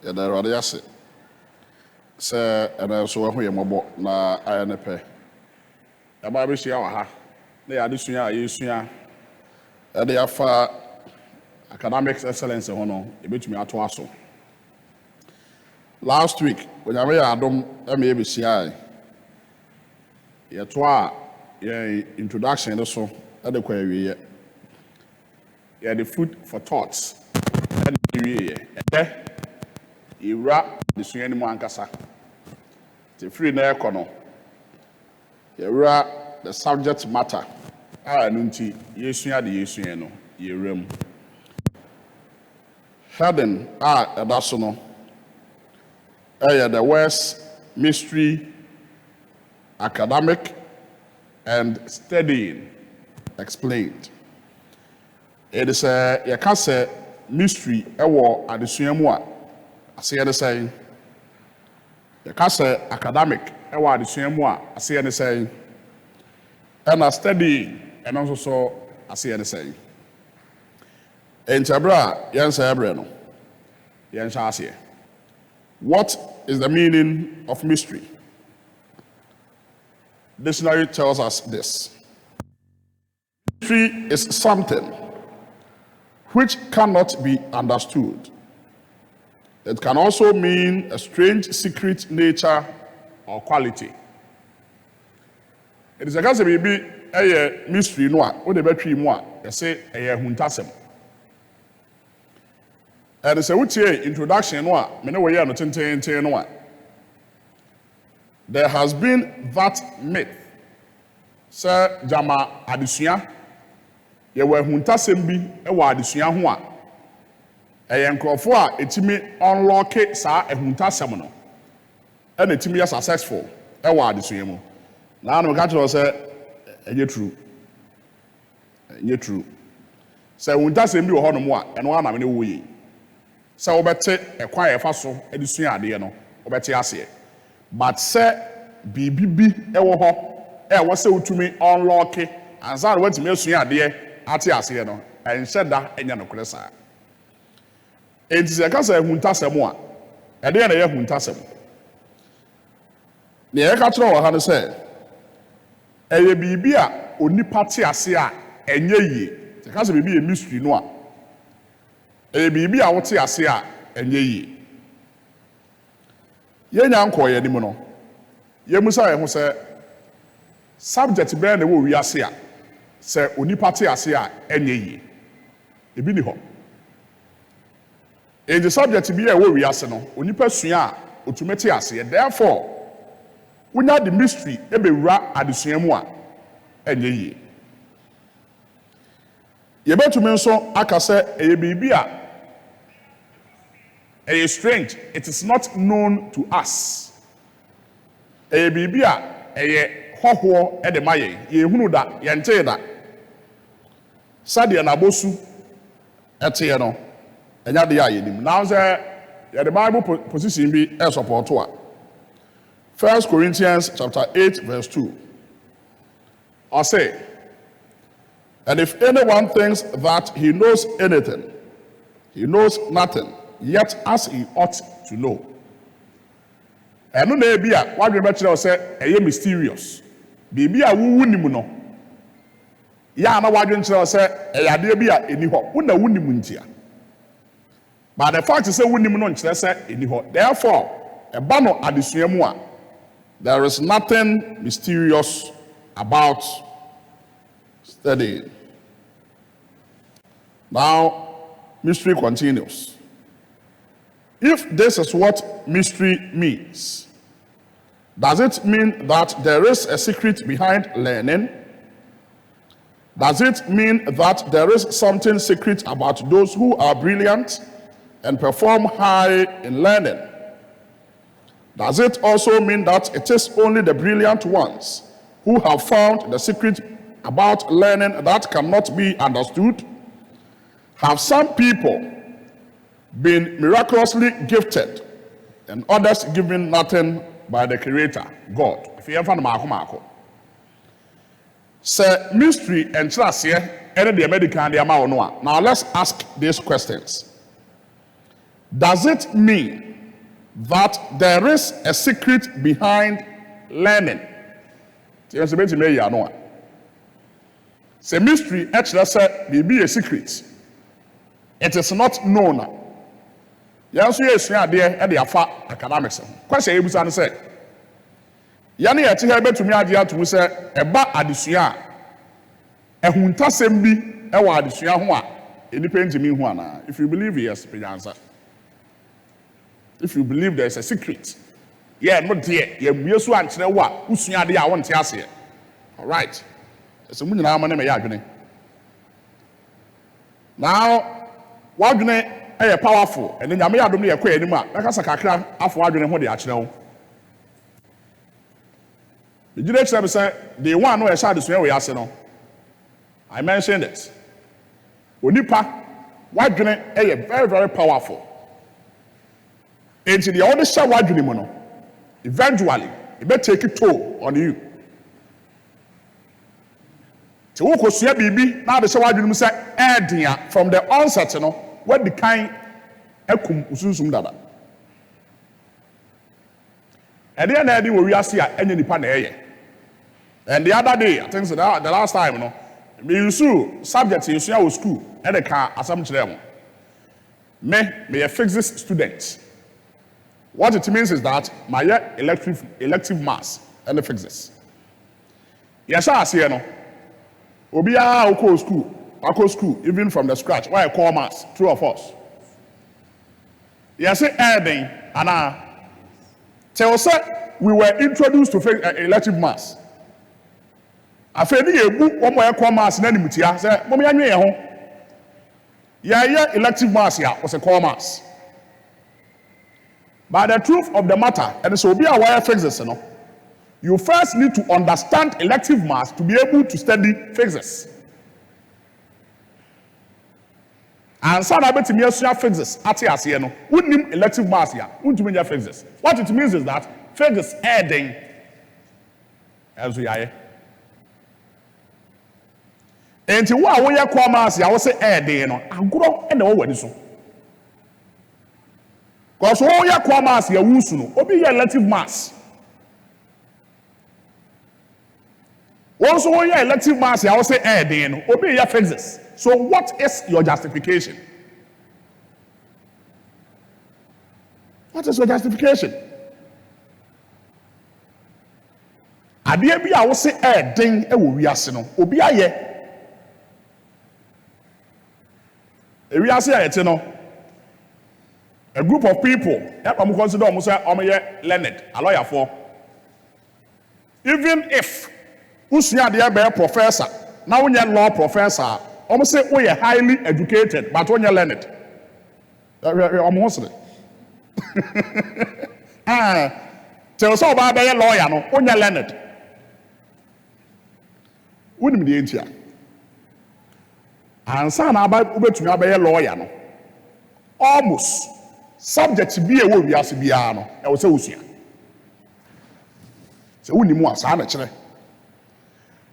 Yɛda Awurade ase sɛ ɛna nso wahu yɛ mmɔbɔ na ayɛ ne pɛ. Yɛaba abɛhyia wɔ ha na yɛade sua a yɛsua ɛde afa academic excellence ho no yɛbɛtumi ato aso. Last week, Onyame yɛ adom ɛma yɛbɛhyiae. Yɛto a yɛn introduction no so ɛde kɔ awieɛ. Yɛde food for thoughts ɛde awieɛ. Ɛdɛ yɛwura adesua no mu ankasa. Te free na ɛkɔ no. Yɛwura the subject matter a ɛno nti yɛsua de yɛsua no yɛwura mu. Heading a ɛda so no the words mystery, academic, and studying explained. It is a yɛka mystery ɛwɔ adesua mu a aseɛ ne sɛn. Yɛka academic ɛwɔ adesua mu a aseɛ ne sɛn. Ɛna studying ɛno nso so aseɛ ne sɛn. Enti abere a yɛnsa ɛbrɛ no yɛnhyɛ aseɛ. What is the meaning of mystery? Dictionary tells us this. Mystery is something which cannot be understood. It can also mean a strange secret nature or quality. It is a case of a mystery no a wo de betwi mu a yɛse ɛyɛ huntasɛm. And so wotie introduction no a me ne wo yɛ no tententen no a there has been that myth sɛ gyama adesua yɛwɔ ahuntasɛm bi ɛwɔ adesua ho a ɛyɛ nkurɔfo a ɛtumi unlock saa ahuntasɛm no ɛna ɛtumi yɛ successful ɛwɔ adesua mu. Na ano ka kyerɛ sɛ ɛnyɛ true. Sɛ ahuntasɛm bi wɔ hɔ no mu a ɛno ana me ne wo yi. Sɛ wobɛte ɛkwan a yɛfa so de sua adeɛ no wobɛte aseɛ. But sɛ biribi bi ɛwɔ hɔ ɛwɔ sɛ wotumi unlock ansa na watumi asua adeɛ ate aseɛ no ɛnhyɛ da ɛnyɛ nokorɛ saa. Enti sɛ ɛka sɛ ahuntasɛm a ɛdeɛ na ɛyɛ ahuntasɛm. Nea yɛka kyerɛ wɔ ha no sɛ ɛyɛ biribi a onipa te ase a ɛnyɛ yie. Sɛ ɛka sɛ biribi yɛ mystery no a ɛyɛ biribi a wote ase a ɛnyɛ yie. Yɛnya nkɔɔ yɛn anim no yɛmusa yɛn ho sɛ subject bɛyɛ na ɛwɔ wiase a sɛ onipa te ase a ɛnyɛ yie. Ebi ni hɔ. Enti subject bi a ɛwɔ wiase no onipa sua a otumi te aseɛ. Therefore wonya the mystery ɛbɛwura adesua mu a ɛnyɛ yie. Yɛbɛtumi nso aka sɛ ɛyɛ biribi a ɛyɛ strange. It is not known to us. Ɛyɛ biribi a ɛyɛ hɔhoɔ ɛde ma yɛn. Yɛhunu da, yɛntee da. Sɛdeɛ n'abosu ɛteɛ no ɛnyɛ adeɛ a yɛnim. Now sɛ yɛde Bible position bi ɛsɔpɔɔto a 1 Corinthians chapter 8 verse 2 ɔse, and if anyone thinks that he knows anything, he knows nothing, yet as he ought to know. Ɛno na ebi a wadwe bɛkyerɛ sɛ ɛyɛ mysterious. Biribi a wuwu nim no. Ya na wadwe kyerɛ sɛ ɛyɛ adeɛ bi a ɛni hɔ. Wo na wunim ntia. But the fact is say wunim no nkyerɛ sɛ ɛni hɔ. Therefore, ɛba no adesua mu a there is nothing mysterious about studying. Now, mystery continues. If this is what mystery means, does it mean that there is a secret behind learning? Does it mean that there is something secret about those who are brilliant and perform high in learning? Does it also mean that it is only the brilliant ones who have found the secret about learning that cannot be understood? Have some people been miraculously gifted and others given nothing by the Creator, God? If you ever know, say mystery and trust, any the American, now let's ask these questions. does it mean that there is a secret behind learning? It's a mystery, actually, may be a secret. It is not known. Yes, yes, yeah, dear, and the afa academics. Question able to say. Yani ati hebe to me adia to say eba adesua a ehuntasem bi e wa adesua ho a enipa ntimi ho ana. If you believe, yes, the answer. If you believe there is a secret, yeah, not there. You bue so ankyere wa usua de a wonte ase. All right. So mu nyina amane me ya adwene. Now, wadwene e powerful and nyame yadom ne yakwa anim a nakasa kakra afọ adwene ho de akyere wo. The director said, the one who has had this way, I mentioned it. Onipa, wadwene is very, very powerful. And the other side wadwene eventually, it may take a toll on you. So who could see baby, now the side wadwene say, from the onset, what the kind ekum ususum dada. And then I we are see any nipa na. And the other day, I think so the last time, me use subjects in school and the car assembly them. Me a physics student. What it means is that my elective mass and the physics. Yes, I see no. Obiya oko school, even from the scratch. Why I call mass? True or false? Yes, adding and tell us we were introduced to elective mass. Afeni ebu omo ekwa mass na nimutia say mom ya nwe ho ya elective mass ya was a core mass. But the truth of the matter, and so be aware physics, you first need to understand elective mass to be able to study physics. And so na betimi asua physics ati ase no unim elective mass ya untumi nya physics. What it means is that physics adding as we are. Enti wo a wo ye kwa mass ya wo se adding no agoro e na wo wani so. Cause wo ye kwa mass ya wusu no obi ye elective mass. Also wo ye elective mass ya wo se adding no obi ye physics. So what is your justification? What is your justification? Ade bi a wo se adding e wo wiase no obi aye. We are saying, a group of people, I'm consider learned, a lawyer for. Even if Usia be a professor, now when you're law professor, almost say we are highly educated, but when you're learned, almost tell us about a lawyer, no, when you're learned. Wouldn't be the and son about ubetumi abeye lawyer no almost subject be a wo wiase bia no e wo se usua se unimu asa na kire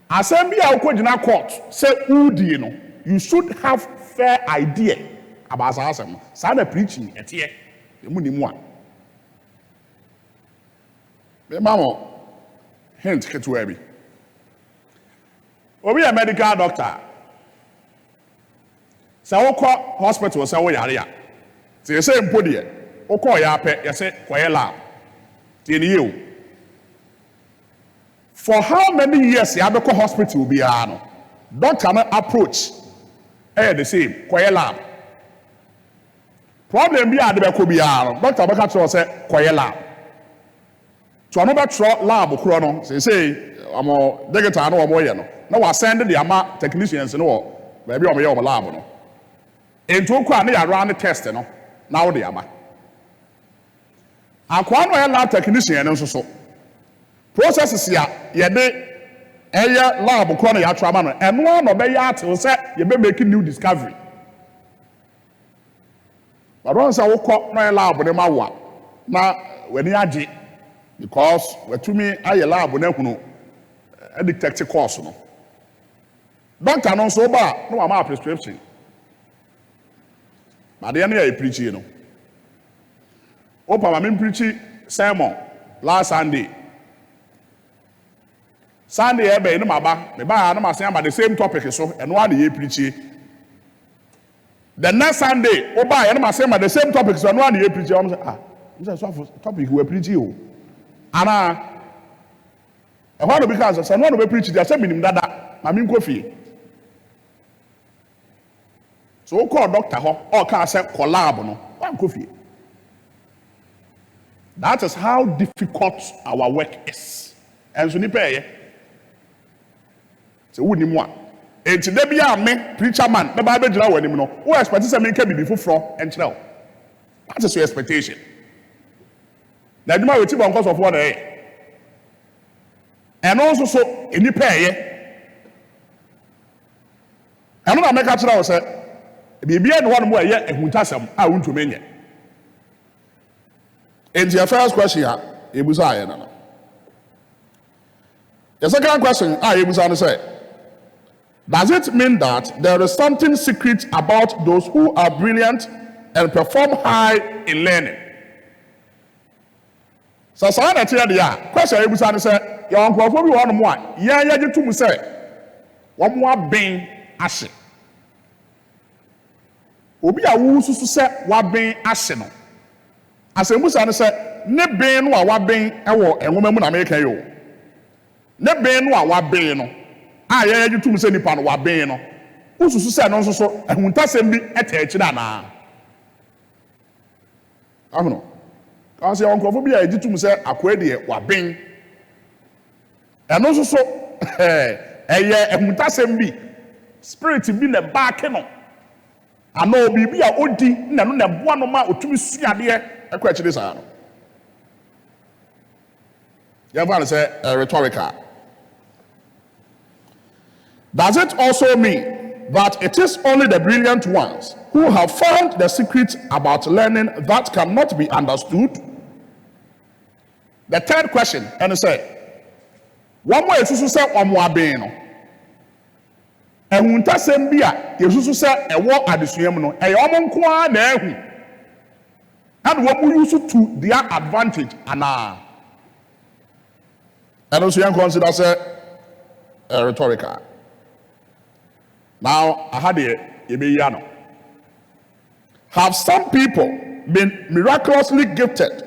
asem bia wo kogina court say udi no you should have fair idea about asem sa na preaching etie emunimu a be mamo hint ketu abi obi a medical doctor. So we call hospital say we yare a. So you say mpo de, we call ya pe, you say kwaye lab. You. For how many years you be call hospital be no? Doctor no approach the same, kwaye lab. Problem be ade be ko be no. Doctor be ka tell say kwaye lab. To no be tro lab kro no, say amo digital no omo ye no. Na wa send the ama technicians no baby omo ye omo lab no. Into kwa na ya run test no na wo de ama akwa no ya lab technician no so processes ya ye de eye lab kwa na ya tro ama no eno no be ya atil say ye be make new discovery but once I woke up no lab de ma wa na wani age because watumi aye lab na hunu a detect course no doctor no so ba no ama prescription. But the end preaching, Opa mami preach sermon last Sunday. Sunday ebe no maba, me ba na masen about the same topic so and one dey preach. The next Sunday, oba na masen about the same topic so and one dey preach. I say this is topic we preach o. Ana e ho no because so no be preach there say minim dada, mami nkofi. So call doctor ho, or can say collab no, one nkofi. That is how difficult our work is. And so nipa ye. So who ni mo a? Enti da bia me preacher man, na ba be gyina w'anim no. Wo expect say me nka bibi foforo enkyerɛ wo. That is your expectation. Na dwuma we ti bon cause of what eh. And also so nipa ye. Ano na make kyerɛ wo say bibia ne ho no mo ye ehuntasɛm a wontumi nyɛ. And your first question, the second question, does it mean that there is something secret about those who are brilliant and perform high in learning? So, question your uncle will be one more. Yeah, you two say one more being ashe. Obi a woo say what being ashe no. As a Musa said, ne ben wa wa ben ewo enwoma mu na America yo. Ne ben wa wa ben no. A ye ye tum se nipa no wa ben no. Ususu se no so ehuntasem bi etechi na na. Ahuno. Kasi onkofo bi a tum se akoa de wa ben. Eno so eye ehuntasem bi spirit bi na back no. Ano bibi a odi na no na boa no ma otumi suade rhetorical. Does it also mean that it is only the brilliant ones who have found the secret about learning that cannot be understood? The third question, and it said, one more is say one more being no. Ehuntasem bi a yesusu say ewo adesuam no, omo nko a na ehu. And what we use to their advantage, and also you consider rhetorical. Now, I had a have some people been miraculously gifted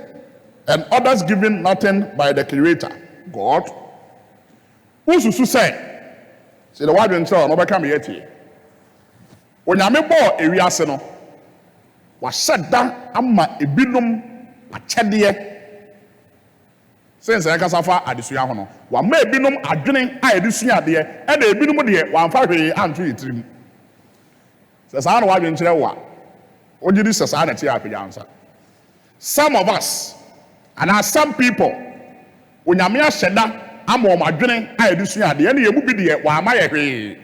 and others given nothing by the Creator, God? Who's to say? See the word and tell, no become yet. When you make more areas, no. Wahyɛ da ama ebinom akyɛdeɛ sense ɛkasa fa adesua ho no wama ebinom adwene a edesua adeɛ ɛna ebinom deɛ wamfa hwee anto yitirim sɛ saa na wadwen kyerɛ wo a ogye di sɛ saa na tie apagyansa. Some of us and some people onyame ahyɛ da ama wɔn adwene a edesua adeɛ ɛna emu bi deɛ wama yɛ hwee.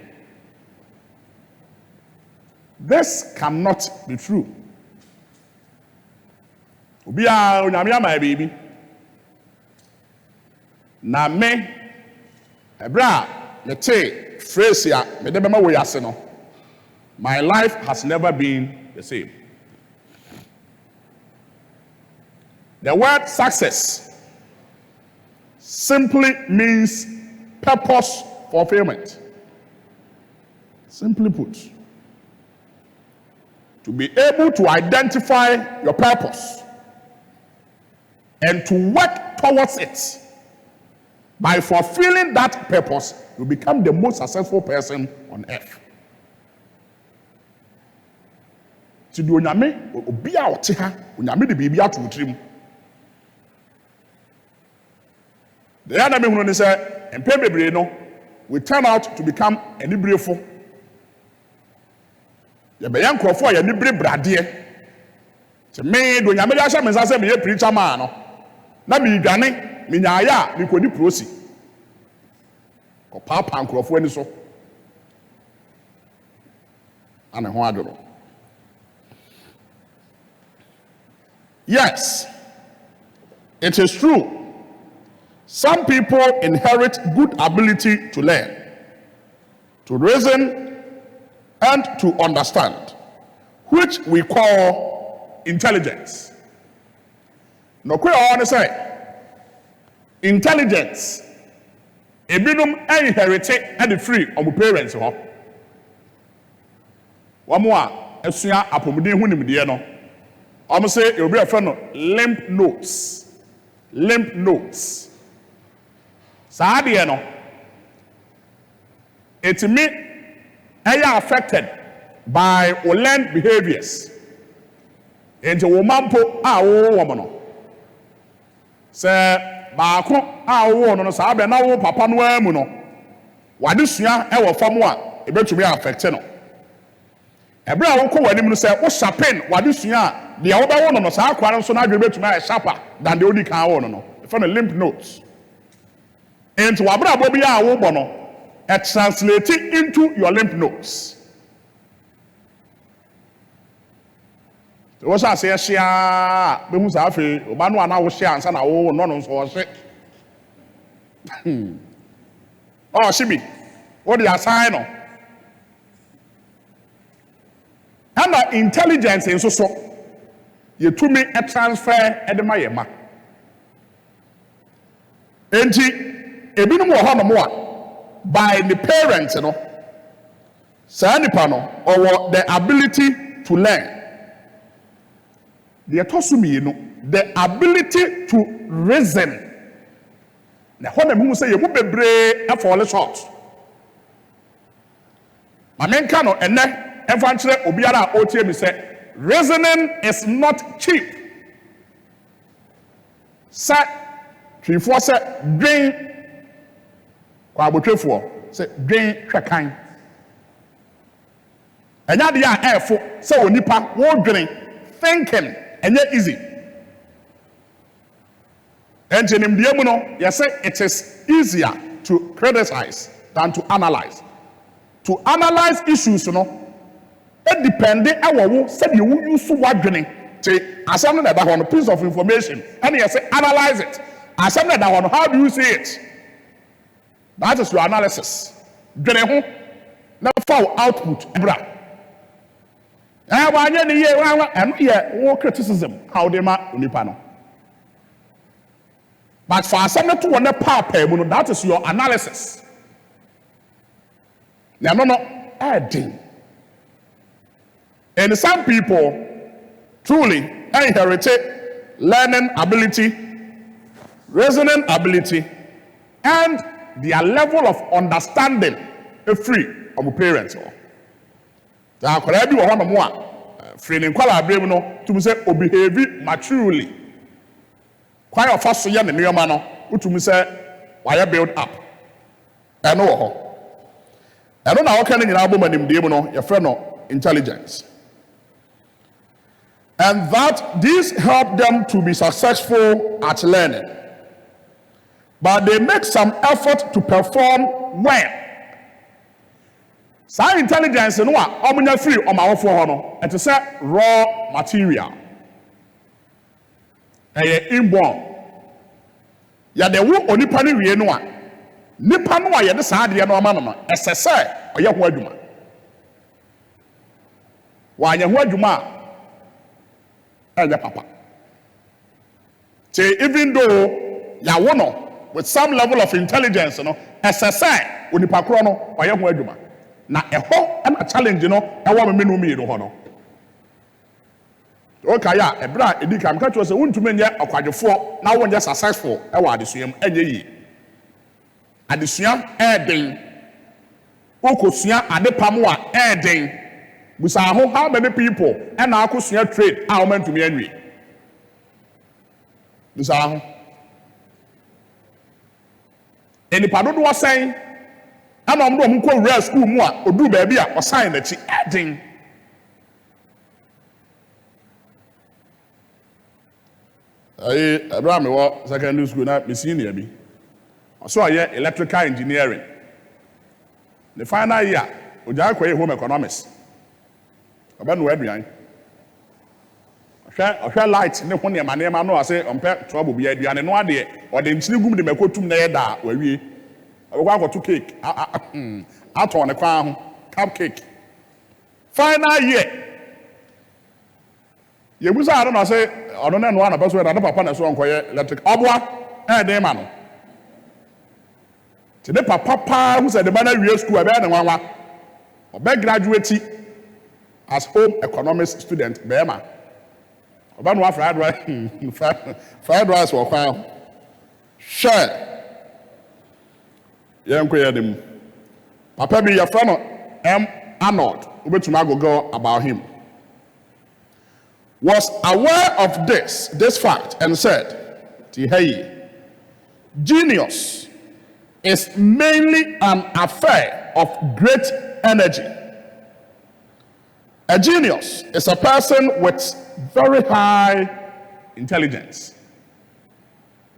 This cannot be true. Ubia onyame ama baby na me ebra me te phrase ya me de bema wo yase no, my life has never been the same. The word success simply means purpose fulfillment. Simply put, to be able to identify your purpose and to work towards it. By fulfilling that purpose, you become the most successful person on earth. To do onyame obi a ote ha onyame de bibia to utrim. The enemy who say empe bebre no we turn out to become anibrefo. Ye be yan krofo ya nibre brade. Te me do onyame ya hye me nsa se me ye preacher man no. Na mi dwane mi nyaaya mi kodi prosi. Ko papa nkrofo ani so. Ana ho adoro. Yes, it is true. Some people inherit good ability to learn, to reason, and to understand, which we call intelligence. no kwe on say intelligence ebinum inherit and the free of parents ho wamo a asua apomuden hu nimde no omo say e obi afa no lymph nodes saade no it me are affected by learned behaviors into womampo a wo no say baako a wo no saa be na wo papa no amu no wade sua e wo fam a e betumi affect no ebra a wo kɔ wani mu say wo sharpen wade sua a de wo be wo no saa kware so na adwe betumi a sharper than the odi kan wo no from the lymph nodes into wabra bo bi a wo bɔ no translating into your lymph nodes. So what's I say? Share, be who's happy. Obanu ana wo share answer na wo no so she. Oh, Shibi, what do you assign? And the intelligence in so you to me a transfer at the mayema. Enti ebinu mo ho no mo by the parents, you know, or the ability to learn. The ability to reason. Now, when the say you would be brave and fall short. My main canon and then eventually Obiara OTM say reasoning is not cheap. Say 3-4 say drain. Kwa abotwefo say dwen hwekan enya de ya efo say onipa wo dwen thinking enye easy entenim de mu no you say it is easier to criticize than to analyze issues no it depend e wo say de wo use wadwene te asem na da ho no piece of information and you say analyze it asem na da ho no how do you see it? That is your analysis. Dwene ho na fa output bra. Wa anya ni ye wa eno ye wo criticism how dey ma onipa no. But for asem to one papa mu no that is your analysis. Na no adding. And some people truly inherited learning ability, reasoning ability, and their level of understanding free of parents. Now, could I be one of more? Free in Quala no to say, or behave maturely. Quite a fast young and near manner, to say, why I build up. I know. I don't know how can you album and him, your friend of intelligence. And that this helped them to be successful at learning. But they make some effort to perform well. Some intelligence no a omunya free o ma wofo ho no it is raw material. Inborn. Ya de wo onipa ne wie no a nipa no a ye de saa de no ama no esese oye ho adwuma. Wa anya ho adwuma anya papa. Even though ya wo no with some level of intelligence, you know, SSI, onipa kro no, oye ho adwuma. Na eho na challenge no, ewa me no mi no ho no. Okay ya, ebra edi kam ka to say wontumi nye akwadwefo na wo nye successful ewa adesuam enye yi. Adesuam eden. Okosua adepam a eden. Busa ho how many people and na akosua trade a wo mentumi anwi. Busa ho eni padodo wasan ana omdo omko real school mu a odu ba bia wasan na chi eden Abraham wo secondary school na me senior bi so aye electrical engineering the final year oja kwa home economics aba no aduan hwɛ light ne ho ne ma no ase ompe trouble bi aduane no ade o de nchini gum de makotum na yeda wawie abekwa akoto cake ato ne kwa ho cupcake final year Yebusa I don't say I don't know one person that papa na so onkoye electric obwa dey ma no. Te the papa who said the man we school e be na nwanwa. Obe graduate as home economics student be ma. Oba no fried rice wo kwa. Share. Yenkoye dem. Papa be your friend M. Arnold, ubetuma go about him, was aware of this fact and said, hey, genius is mainly an affair of great energy. A genius is a person with very high intelligence.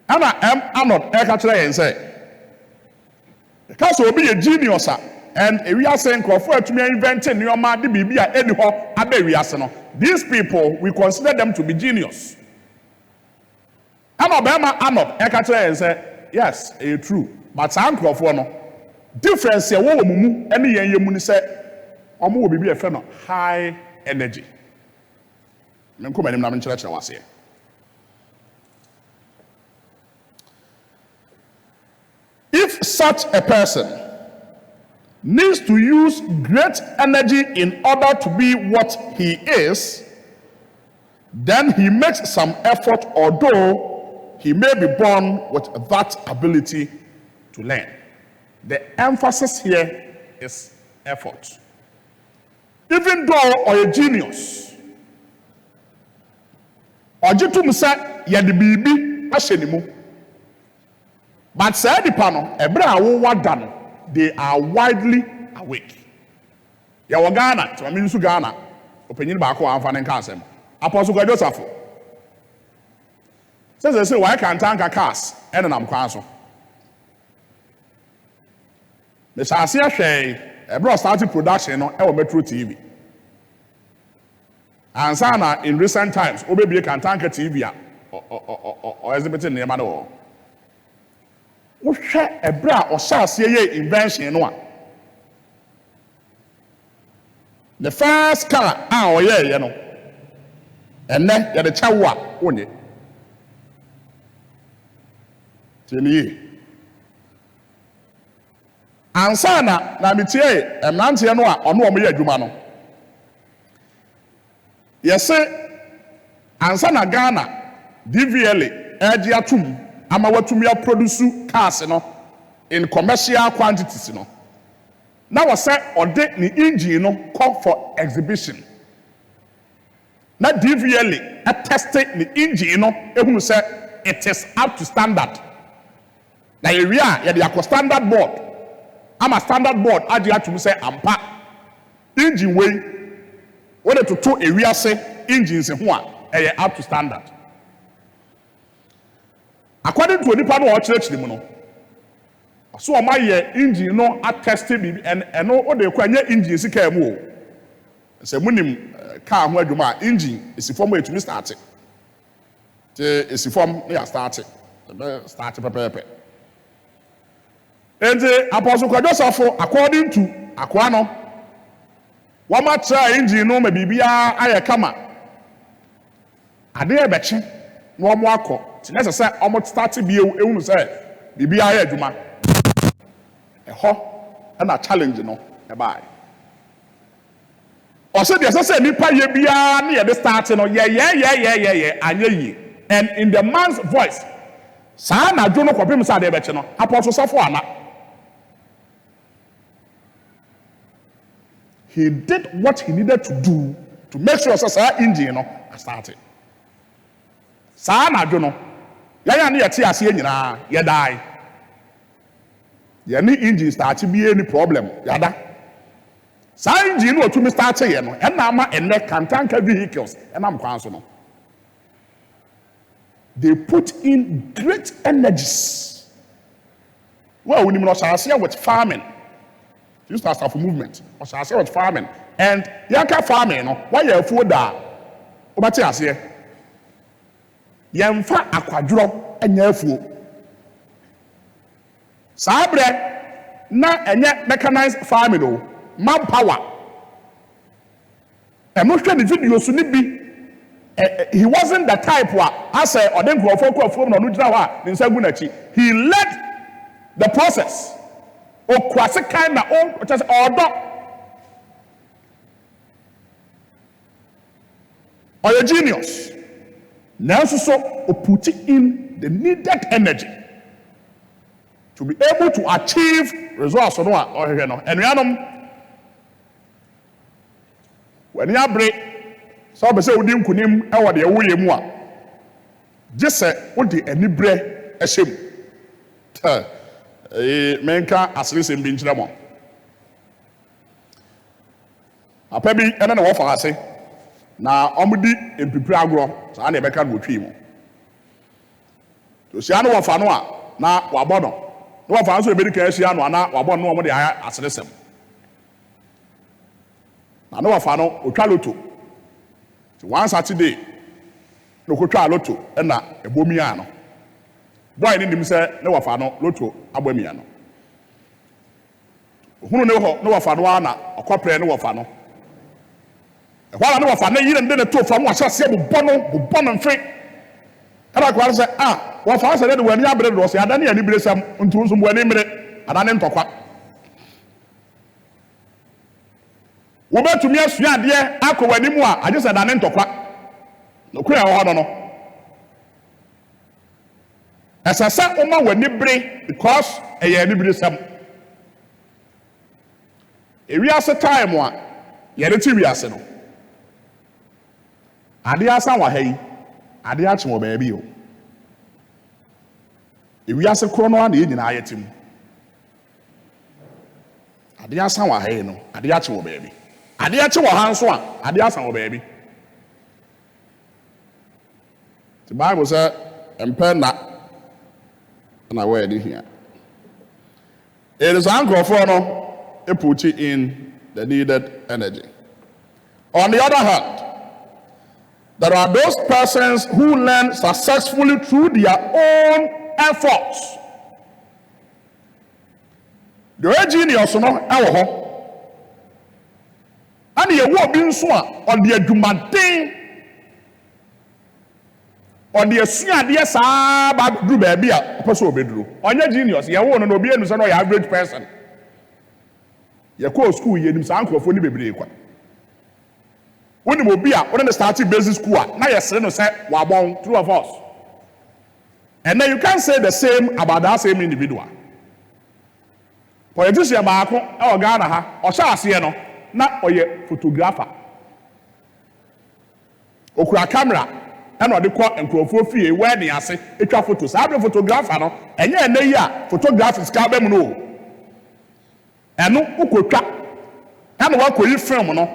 Anna M. Arnold and say, because will be a genius, and we are saying to me inventing new man the baby anyhow. These people, we consider them to be genius. And Obama Arnold and say, yes, it's true. But some no difference here mumu any yemuni say omo will be a friend of high energy. If such a person needs to use great energy in order to be what he is, then he makes some effort, although he may be born with that ability to learn. The emphasis here is effort. Even though or a genius, or jitum say yedi bibi ahyenimu, but say the panel ebra wo wadano, they are widely awake. Ya Ghana, to mean su Ghana, opinion back on fan and casem. Apostle Joseph says, they say, why can't tank a cast and an castle? The Sasia Shay, a bro started production on our Metro TV. And Sana in recent times, Obebi can tank a TV or exhibiting near Mano. What share a bra or Sasia invention in one? The first car, you know, and then the chawa only. Ansana na mitie emnante no a ono omo ye adwuma no. Yese ansana Ghana DVLA agi atum ama watumi produce cars no in commercial quantities no. Na was say ode ni engine no call for exhibition. Na DVLA attested the engine no ehunu say it is up to standard. Na area ye dey standard board. I'm a standard board. I just to say ampa engine way. Whether to two area say engines in one up to standard. According to the people who church them no. So my engine no attested me and no what they call engine si car mu. Say munim car ho adwuma engine is form way to start it. Is form they are started. Start pepe. And the Apostle Joseph, according to Aquano, one much engine no maybe be a kama. A dear betchen, no more call. It's necessary almost start to be a say, be a juma. A ho and a challenge, no, a buy. Or so there's a say, Nipa ye be near the starting, or and in the man's voice, Sana Jono Copim Sade Betcheno, Apostle Safuana. He did what he needed to do to make sure that engine started. Sana Jono, Yaya near Tia na ya die. Any engine start to be any problem, Yada. Sa engine or to me start saying, and Nama and neck can tank vehicles, and I'm consonant. They put in great energies. Well, we need to with farming. You start for movement. Or shall I say with farming. And yaka farming, why you food da? Obati ase. Yemfa akwadro enye afuo. Sabre na enye mechanized farming o. Manpower. Emo hwe ni video so ni bi. he wasn't the type who I say or then go for from no nudra in Sagunachi. He led the process. O kwase kind na o just order. Or a genius. Now so put in the needed energy to be able to achieve results or and when you break so be say odi nkunim e wo de woye mu a gese odi ani bre ehyem menka asese mbi nkyira mo apa bi ene na wo fa ase na omudi empipira agro sa na ebeka no twi mu to sia no wo fa no a na wabɔ no wo fa so ebedi ka sia no na wabɔ no omudi asesem na no wo fa no otwa loto one Saturday no ko twa loto na ebomia no boy ni nim se ne wafa no loto abomia no hunu ne ho no wafa no ana akopre ne wafa no e kwala ne wafa na yire nde ne to fam wa hyase bobɔ no mfe era kwala se wafa se de wani abre do se adane ani bire sam ntu nso bo ani mire adane ntokwa wo betumi asua ade akɔ wani mu a agye se adane ntokwa no kura ho no esasa oma wani bire because eye ani bire sam ewiase time a yere ti wiase no ade asa wa ha yi ade ache wo baabi o ewiase kro no na enyina ayetim ade asa wa ha yi no ade ache wo baabi ade ache wo ha nso a ade asa wo baabi the Bible say empe na word here it is anchor for no put in the needed energy. On the other hand, there are those persons who learn successfully through their own efforts. The genius no ewo and ye wo bi nso a on the adwumaden on the asuade saa ba duru ba bia person obeduru onye genius ye wo no obi enu se no ya average person ye call school ye nim sa ankrofo ni bebre kwa woni mo bi a woni the starting basic school a na ye sere no say wa bon true of us and then you can't say the same about that same individual. Politician baako e o Ghana ha o sha ase no na oye photographer okura camera and o de kwa enkrofo fie wedding ase etwa photos abe photographer no enye eneyi a photographers ka ba mu no eno ukotwa eno wa koyi film no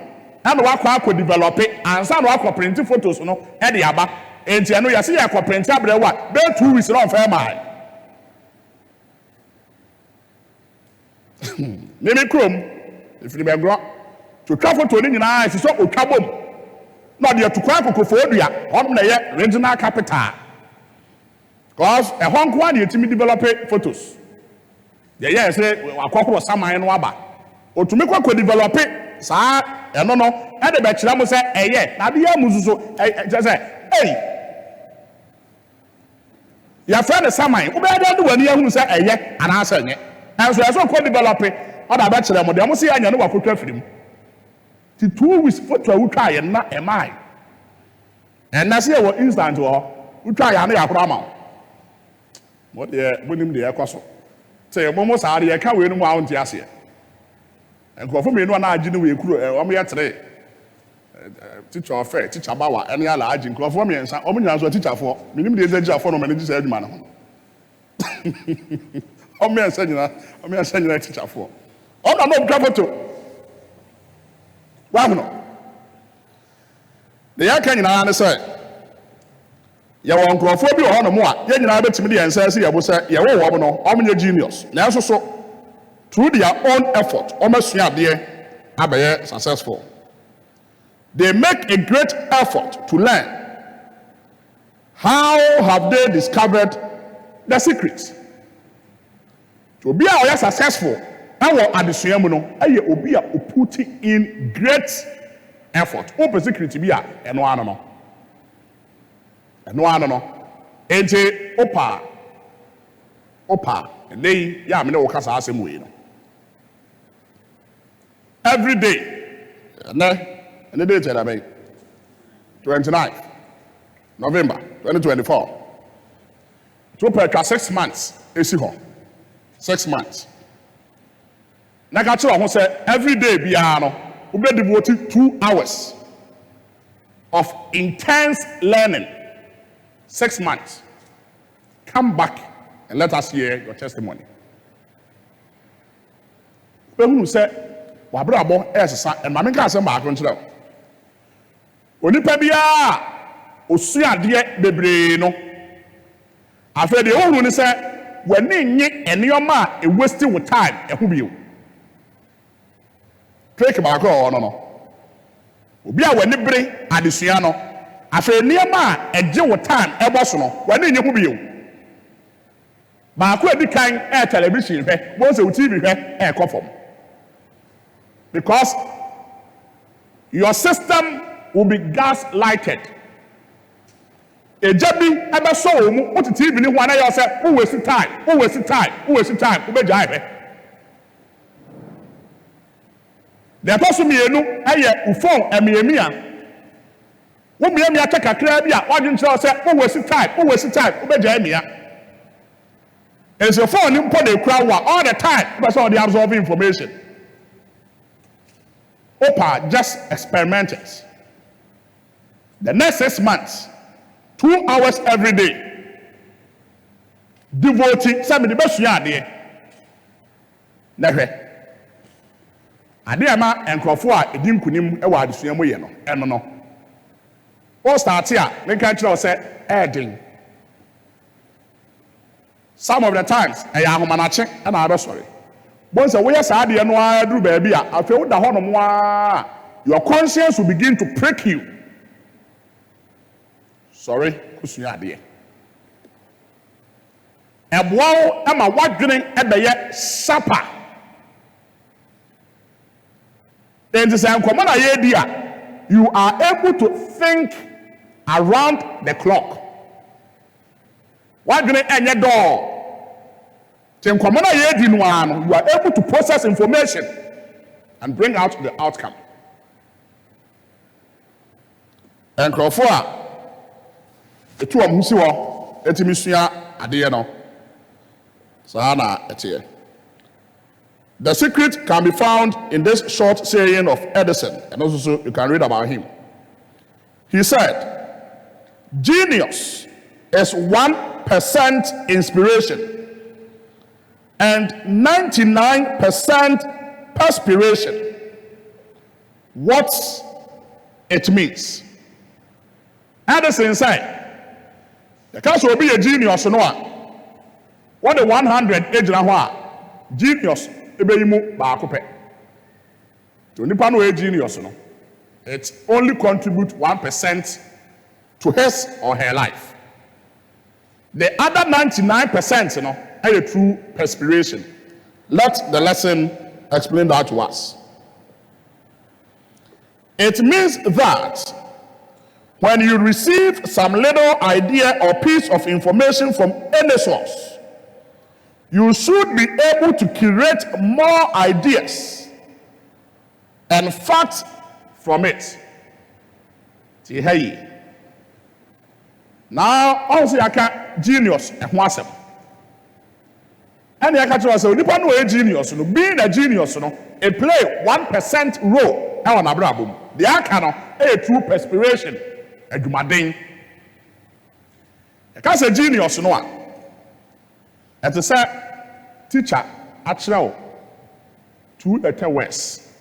eno wa kwa develop ansa no wa print photos no e de aba enti eno yase ya kwa print abre wa be 2 weeks no fa mai mimi krom ifiri be gro to twa photo ni nyina isi so otwa bom na de atukwa akokofo odua on na ye regional capital cause e hon kwa de etimi develop photos ye say akokoro saman no aba otumi kwa develop saa eno no e de be kira mo say eye na de ya muzuzo je say ya fa de saman wo be de wani ya hu say eye ana asa nye enso eso kwa develop o da be kira mo de mo say anya no wakotwa firim ti 2 weeks photo utwa ye na emai en na say wo instant wo utwa ya na ya kura ma mo de bonim de ekoso say momo saare ye ka we no mu a wonte ase enkrofo me no na agi no we kuro o mo ye tere teacher ofe teacher bawa ene ala agi enkrofo me ensa o mo nya so teacher fo minim de agi afo no me ne say adwuma no o me ensa nyina teacher fo o na no bra photo wa no de ya ka nyina na say ya won krofo bi ho no mo a ye nyina betimi de ensa se ye bo se ye wo wo no o menye genius na so so through their own effort o masua de abaye successful. They make a great effort to learn. How have they discovered the secrets? To be a successful and what adesua mu no aye obi a put in great effort o secret bi a eno ano no ɛno ano no enti opa ɛnɛ ya me ne wo kasa asɛm wei no every day ɛnɛ date ɛda bɛyi 29 November 2024 to per 6 months esi hɔ 6 months na ka kyerɛ ho sɛ every day biara no we be devoting 2 hours of intense learning 6 months. Come back and let us hear your testimony. When you say wabrabo esesa and mama ka asem ba akonkyerɛ onipa bia osua de bebre no afɛ de ohunu ne sɛ w'ani nye eneyoma a e waste with time ɛho bio click back on no obi a w'ani bere adesua no afɛ nneɛma a ɛgye wo time ɛbɔ so no w'ani nye ho bio baako edi kan television hwɛ wɔn sɛ TV hwɛ ɛkɔ fam because your system will be gas lighted eja bi ɛbɛsɔ wɔn mu wote TV ni ho anayɛ sɛ wo waste time wo bɛgya hwɛ deɛ ɛtɔ so mmienu ɛyɛ phone ɛmiamia wo miamia kyɛ kakra bi a wadwen kyerɛ sɛ wo waste time wo bɛgya emia and so phone ni mpo de kura wa all the time wo bɛ sɛ ɔde absorb information Opa just experimented. The next 6 months, 2 hours every day, devoting some of the best year. Never. Adiama and Crawford, a dim kunim, a wide swim, and no. All starts here, they can't say, adding. Some of the times, I am manache and I'm sorry. Once a way as I do baby, I feel the honor your conscience will begin to prick you. Sorry, kusuya and wow, am a what doing at the yet supper. Then the same common idea, you are able to think around the clock. What doing at your door? You are able to process information and bring out the outcome. And Crawford, the two of them who are etimissia adieno. Sahana etie. The secret can be found in this short saying of Edison, and also you can read about him. He said, "Genius is 1% inspiration and 99% perspiration." What it means. Edison said, the case will be a genius no what the 100 age na genius ebeimu baako pɛ. To nipa no a genius no, it only contribute 1% to his or her life. The other 99% no a true perspiration. Let the lesson explain that to us. It means that when you receive some little idea or piece of information from any source, you should be able to curate more ideas and facts from it. Now, also I can genius and wasem. And I can tell us, nipa no a genius, no being a genius, no, it play 1% role. I want to brabum. The akano a true perspiration. A jumading. I can say genius, no one. As I said, teacher, actually, 2 letter words,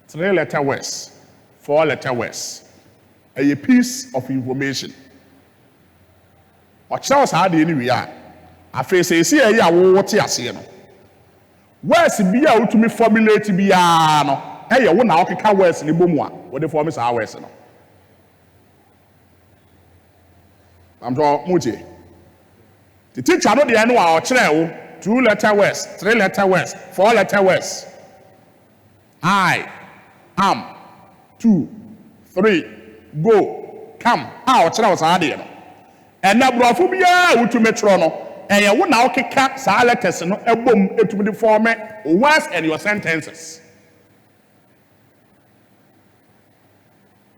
3 letter words, 4 letter words, a piece of information. What shows how the anyway. I face a see a what you see. Where's the beer to me formulate biano? Hey, you now can words in the boom one. What the form is our words. I'm talking Muti. The teacher know the annual or 2 letter words, 3 letter words, 4 letter words. I am 2, 3, go, come. Our child was idea. And na brofo bia utumi tro no eye wo na okeka sa letters no ebom etumi de form words and your sentences.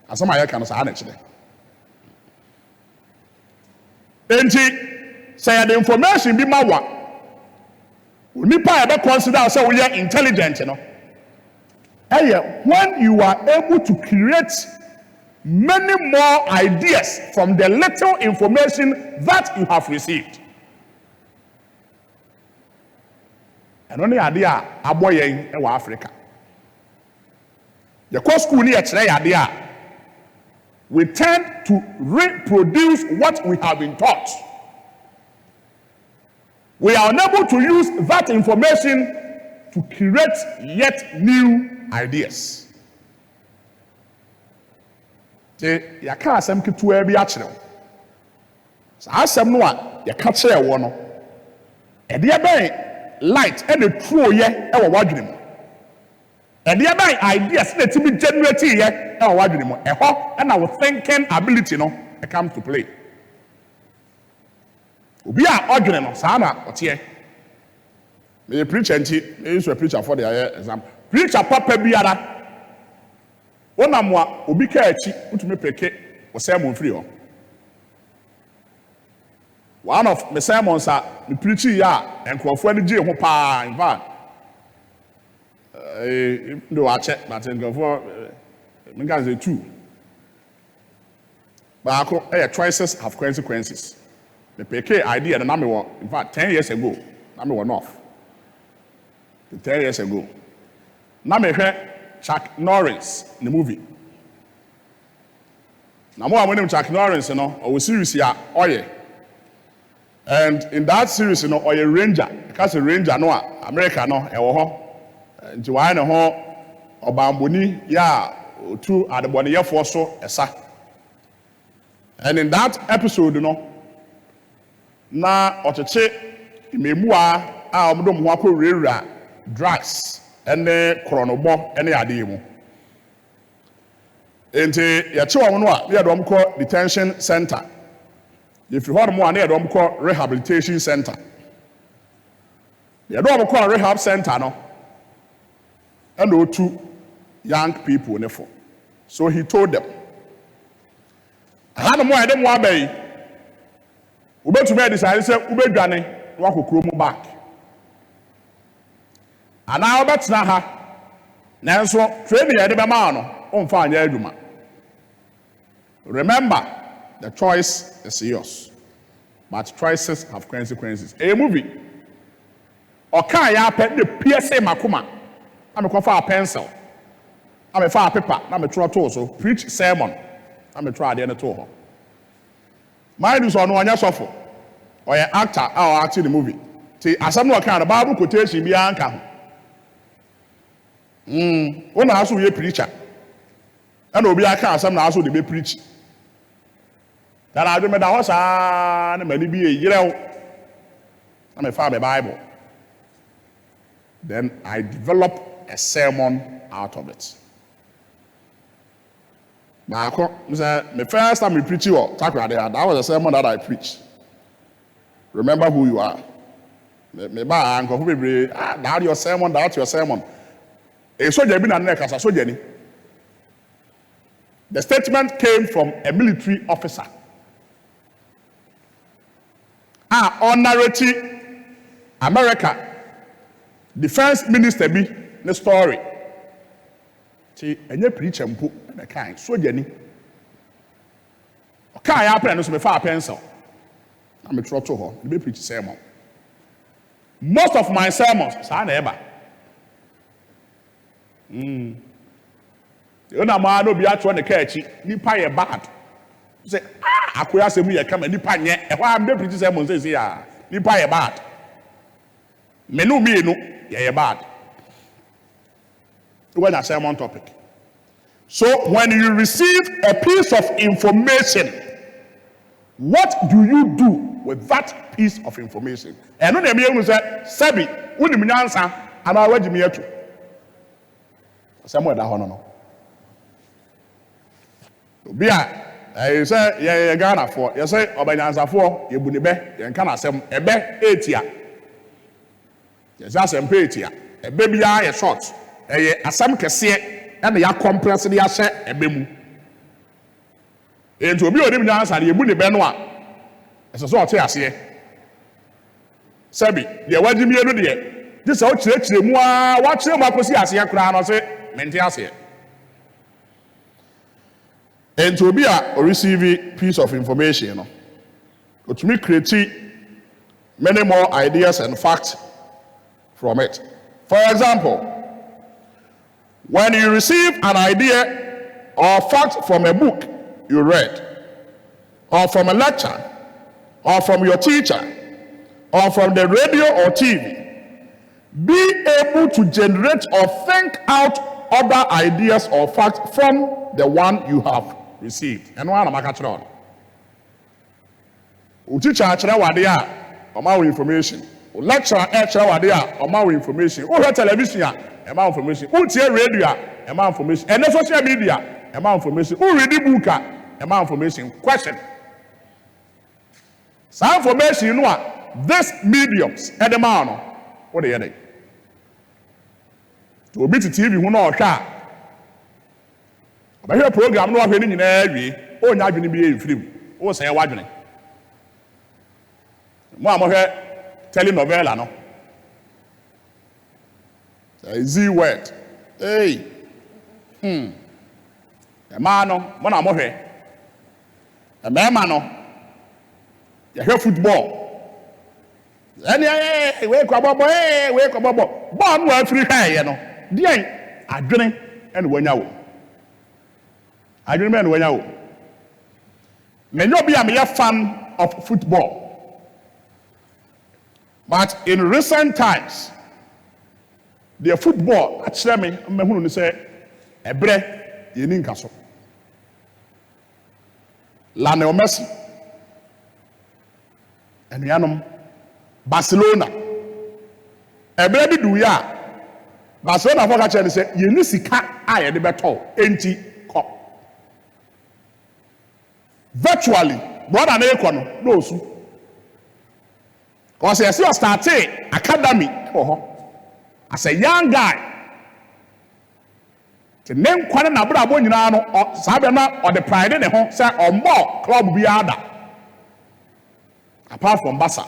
Asama ya kan sa na kire. Enti say the information bi mawa. Unipa e be consider say we are intelligent no. When you are able to create many more ideas from the little information that you have received. And only idea aboyen in Africa. The course school near idea. We tend to reproduce what we have been taught. We are unable to use that information to create yet new ideas. Ya ka asem ketua bi a kyerɛw. Sa asem no a ya ka kyerɛ wo no. E de ben light e de true ye e wo wadwene mu. E de ben ideas na ti bi generate ye e wo wadwene mu. E ho e na wo thinking ability no e comes to play. Obi a odwene no sa na otie. Me preacher nti, me use a preacher for the example. Preacher papa biara Ona mwa obi ka achi utumi peke o sermon free ho. One of my sermons me preach ya enkrofo ani gye ho pa in fact ndo wa che but enkrofo me can say two. Baako choices have consequences. Me peke idea na me wo in fact 10 years ago na me wo north. 10 years ago. Na me hwe Chuck Norris in the movie. Now, more when Chuck Norris, or series here, Oye. And in that series, Oye Ranger, because a Ranger, no, America, no, and Joanna Ho, or Bambuni, yeah, two at the one year for so, esa. And in that episode, na Ocheche, Memua, Amdom Wako Rera, drugs. Ene kronobo ene ade mu enti ya chewa no a ya dom ko detention center if you heard more na ya dom ko rehabilitation center ya dom ko rehab center no and otu young people ne for so he told them hanu mo ade mo abai ubetumi decide say ubedwane wa kokoro mu back ana obetna ha nanso training yede be ma no onfa anya adwuma. Remember, the choice is yours, but choices have consequences. A movie oka ya pe the PSA makoma na me kofa a pencil na me fa a paper na me tro to so preach sermon na me try ade ne to ho mind is on anya sofo or an actor or acting the movie ti asam no oka the Bible quotation bi anka ho When I saw you preacher, and obi aka asam na aso de be preach. That I remember that was na many be a year. I'm a father Bible. Then I developed a sermon out of it. My first time we preach you, that was a sermon that I preached. Remember who you are. That's your sermon, that's your sermon. The statement came from a military officer. Honorary America defense minister be the story. See, and you preach and put the kind so Jenny. Okay, I happen to me far pencil. I'm a trotto her. Be preach sermon. Most of my sermons, son ever. You know, man, no be at one catch. Nipa ye bad. Say, akoya se mu ye come nipa nye. E why am dey preach sermon say ya. Nipa ye bad. Me no ye bad. When a sermon topic. So when you receive a piece of information, what do you do with that piece of information? And no dem you say, "Sabi, unim nyansa, ana waji me etu." Somewhere that hono no. Obi a say ye Ghana for you say obanyansa for ye bu ne be ye nka na asem ebe etia ye say asem pe etia ebe bia ye short ye asem kese e na ya compress ne ya hye ebe mu enti obi onim nyansa ye bu ne be no a eso so ote ase sabi de wagimie no de this how chire mu a wa chire mu akosi ase kura no se mente ase and to be a receive piece of information, you know, but to me create many more ideas and facts from it. For example, when you receive an idea or fact from a book you read, or from a lecture, or from your teacher, or from the radio or TV, be able to generate or think out other ideas or facts from the one you have received. And one am catch on. Teacher actually what they are amount information. Lecturer actually what they are amount information. Who hear television amount information. Who hear radio amount information. And social media amount information. Who read the book amount information. Question. Some information you know what this mediums at the man what they are. To be to TV who know sha. But here program no ahwe ni nyina awie o nya adwene bi e free o say wadwene mo amohwe telenovela no Z word hey e ma no mo na amohwe e ma no ya hwe football any we kwa bobo we kwa bobo ball no afiri hwe no dean adwene ene wanya wo I remember when you may not be a fan of football, but in recent times, the football actually me say ebre yenin kaso. Lionel Messi and yanom Barcelona ebre di du ya Barcelona for catch say yeni sika aye de beto enti ko virtually brother na ekono no su cause you see start academy for ho as a young guy the name kwane na bra bo nyina no sabe na or the pride ne ho say on more club bi ada apart from Barca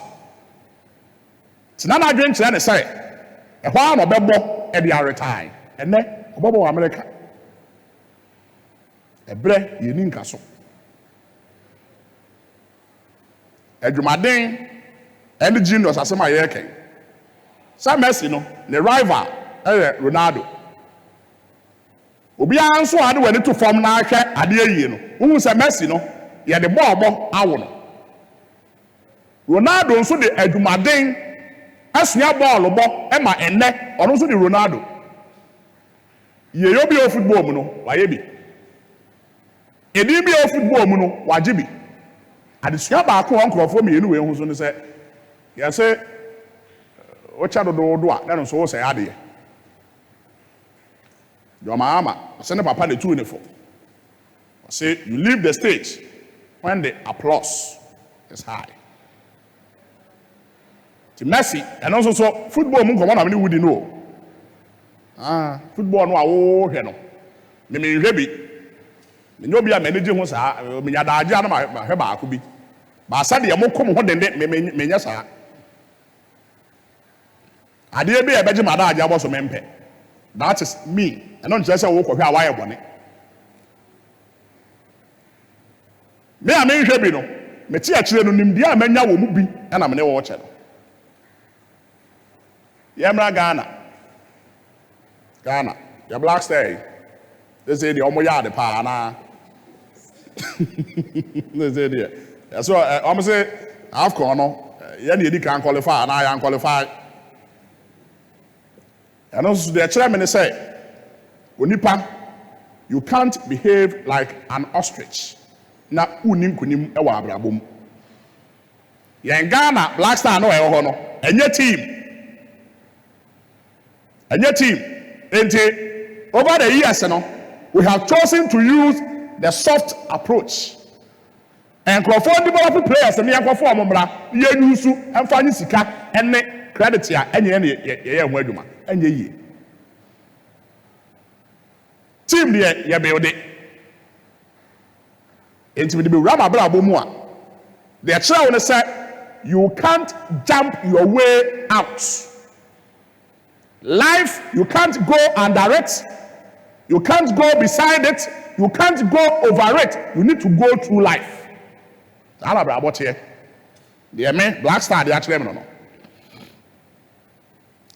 tinana adwen kire ne say e ho no bebo e dia retire ene obobo America ebre yeni nka so Edwumaden and genius asema yeke. Sa Messi no, the rival Ronaldo. Obi anso ade wani to form na ahwe ade ayi no. Hu se Messi no, ye de ball awo no. Ronaldo nso de Edwumaden asua ball bo e ma enne, ono nso de Ronaldo. Ye yo bi o football mu no, wa ye bi. Edi bi o football mu no, wa je bi. Adesua ba ko nkrofo me yenu we hu so ne se ya se o cha do a na no so say ade your mama send papa the two uniform say you leave the stage when the applause is high to Messi and also so football mun ko na me wudi no football no awo hwe no me hwe bi Nyo bia manage ho saa me nya daaje na ma hwe ba ko bi ba sa de mokom ho dende me nya saa ade bi e beje ma daaje aboso mempe that is me and on say wo ko hwe awaye bone me a me hwe bi no me ti a kire no nim dia manya wo mu bi na me ne wo che no yemra Ghana ya black star they say the omo yard pa na they say there so omo say AFCON no ya na edi kan qualify na ya qualify and also the chairman say onipa you can't behave like an ostrich na unim kunim e wa abrabom ya Ghana black star no e ho no enye team enti over the years no we have chosen to use the soft approach And Crawford develop players and the Crawford Mombra, Yenusu, and Fanny Sika, and credit here, and Weduma, and ye. Team there, ye build it. Into the Rama Brabumua. The child said, you can't jump your way out. Life, you can't go under it. You can't go beside it. You can't go over it. You need to go through life. That's about here. The men, Black Star, they actually no.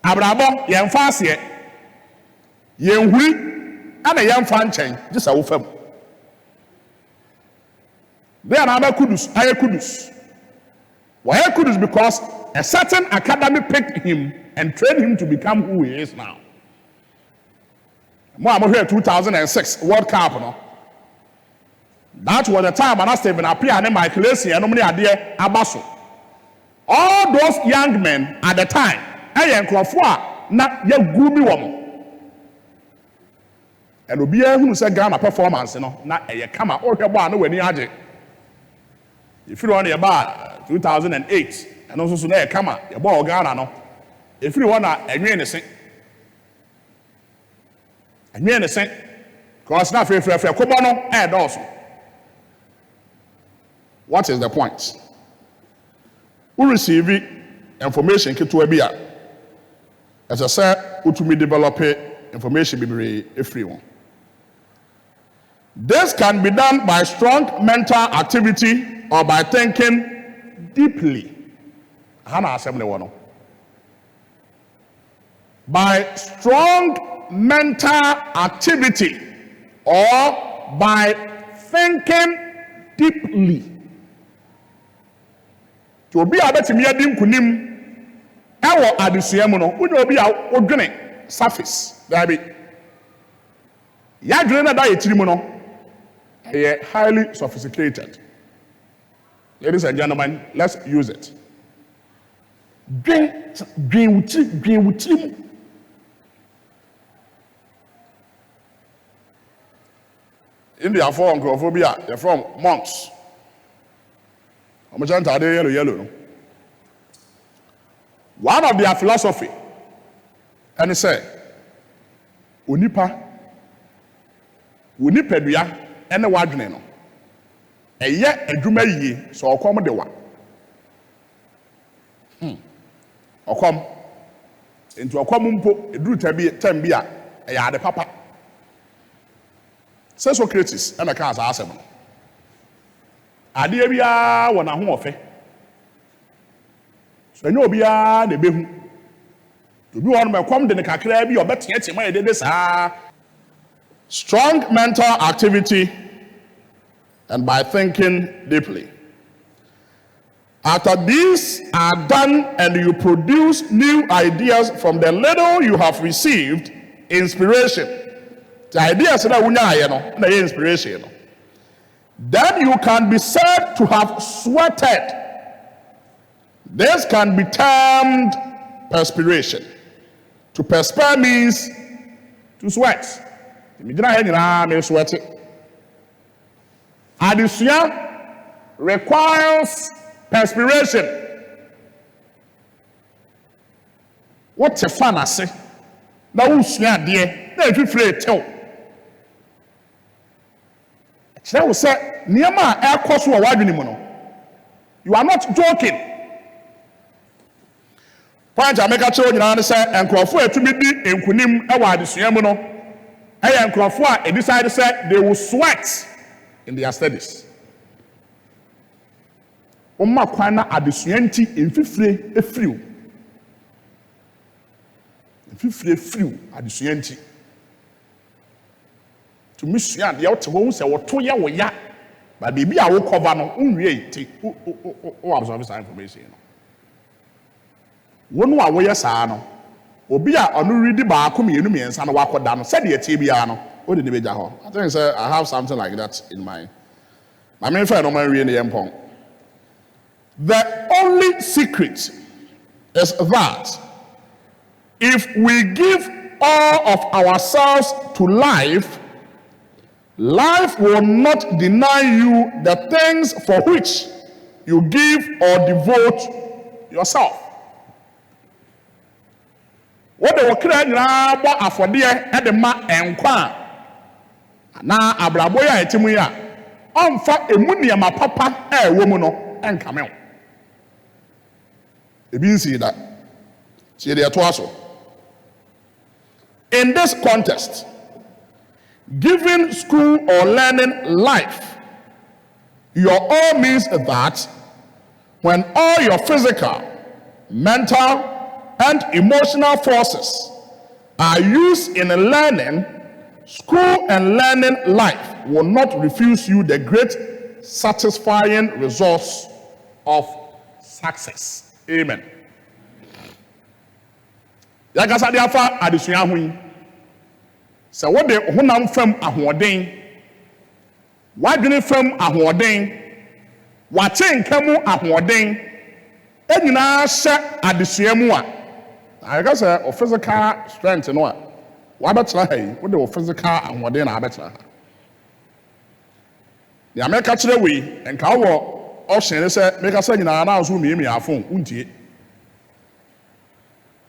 Abrabo, yen fast here. Yen hui, and a young fan chain, just a wufem. They are not kudus, I kudus. Why kudus? Because a certain academy picked him and trained him to become who he is now. I'm here 2006 World Cup, no. That was the time when I stayed in Apia and my class and nobody idea Abaso. All those young men at the time, I am Crawford, not yet gooby woman. And Obi who said Ghana performance, you know, not a camera or your bar, no when you had it. If you want your bar 2008, and also soon a camera, your ball Ghana, no. If you want a anything. And me understand, because now fair Kobono and also. What is the point? We receive information to a beer. As I said, we to me develop information be a free one. This can be done by strong mental activity or by thinking deeply. Hana assembly one. By strong mental activity or by thinking deeply. To be able to meet him kunim, our adisuamuno, we will be our organic surface. There be Yadrena dietimono, a highly sophisticated. Ladies and gentlemen, let's use it. Dream. In their form, Crawphobia, they're from monks. Yellow. One of their philosophy, and he said, Unipa, and the Wadreno. A yet a drume so I'll come the one. Or come into a common po, a drew tembia, a yard papa. Says Socrates and the cars are assembled. Adebia wana ho ofe. So enyo bia na behu. To be one me kwam de ne kakra bi obetia tima edede saa. Strong mental activity and by thinking deeply. After these are done and you produce new ideas from the little you have received, inspiration. The idea is that we inspiration. Then you can be said to have sweated. This can be termed perspiration. To perspire means to sweat. Addition requires perspiration. What's a fantasy? Now who's dear? Now if you free tell. That will say, Niama air course you are not joking. Point Jamaica children answer and Crawford to be in Kunim Award Siamono. And Crawford decided to say they will sweat in their studies. Oma Kwana adisuenti in fifre a few. Fifre few adisuenti. To miss ya the out home say what 2 year we ya. But baby I will cover no unwe o absorb this information. One wa we sa no. Obi a onu read ba akom yenu miensa no wakoda no said ye tie bia no. O de ne beja ho. I think say I have something like that in mind. My main friend no man we ne yempon. The only secret is that if we give all of ourselves to life, Life will not deny you the things for which you give or devote yourself. What the wakra nyina bo afode e de ma enkwa na abrabo ya etimu ya onfa emu niam papa e wo mu no enkame wo. Ebi nsi da. See the aso. In this context, giving school or learning life, your all means that when all your physical, mental, and emotional forces are used in learning, school and learning life will not refuse you the great satisfying results of success. Amen. Yakasa de afa adesua ho yi. Se wo de honam fam ahoɔden, wadwene fam ahoɔden, wakyɛ nkamu ahoɔden, enyina hyɛ adesua mu a, ayakasa o physical strength no a, wabɛtena ha yi, wo de o physical ahoɔden na abɛtena ha. Ya meka kyerɛ we, enka wo ɔhyɛn sɛ meka sɛ nyina na nso miemi afon, untie.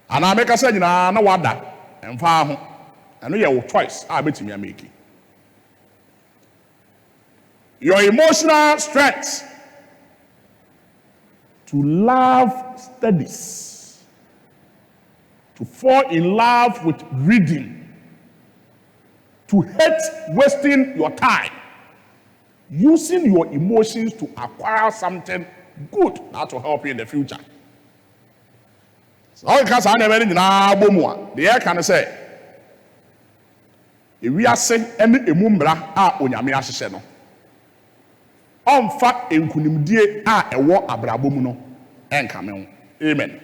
Ana meka sɛ nyina na wada, emfa ho. And your choice, I bet you make it. Your emotional strength to love studies, to fall in love with reading, to hate wasting your time, using your emotions to acquire something good that will help you in the future. So, because I never did the air can say. Ewiase ene emumbra a onyame ahyehye no onfa enkunimdie a ewo abrabo mu no enkame ho. Amen.